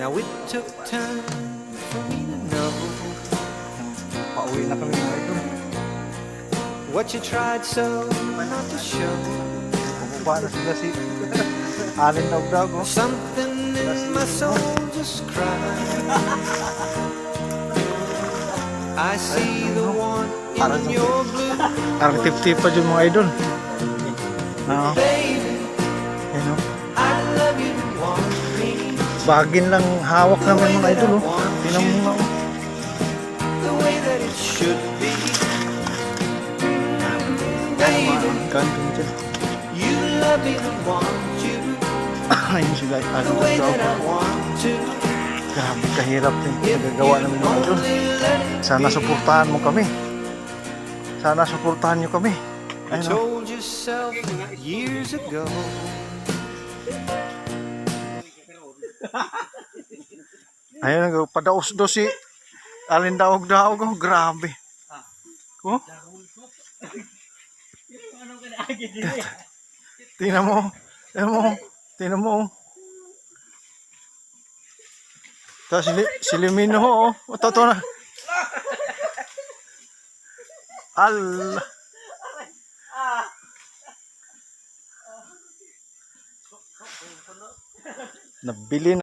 Now it took time for me to know Pauwi na kami mga idol. what you tried so not to show. Bumaba na sila si Alin Dagdag. Oh. Something in my soul just cried. I see the one Parang in your blue, Parang tip-tip pa dyan mga idol. Oo. baby. Yan o. I love you, want me Bagin lang hawak namin mga idol. Oh. Tingnan mo nga. Oh. the way that it should be. Baby, Gandun dyan. you love me, want you Ayun sila. the Alin way that I Dagdag. want to. Grabe kahirap din nagagawa namin mga idol. Only let it Sana suportahan mo kami. Sana suportahan nyo kami. You Ayun o. told yourself years ago. Ayun, padaos-dos si Alin Dagdag. Oh. Grabe. Oh. Tingnan mo. Tingnan mo. Tingnan mo. Tapos si Limino. Oh. Ito na. Allah. Nabili na.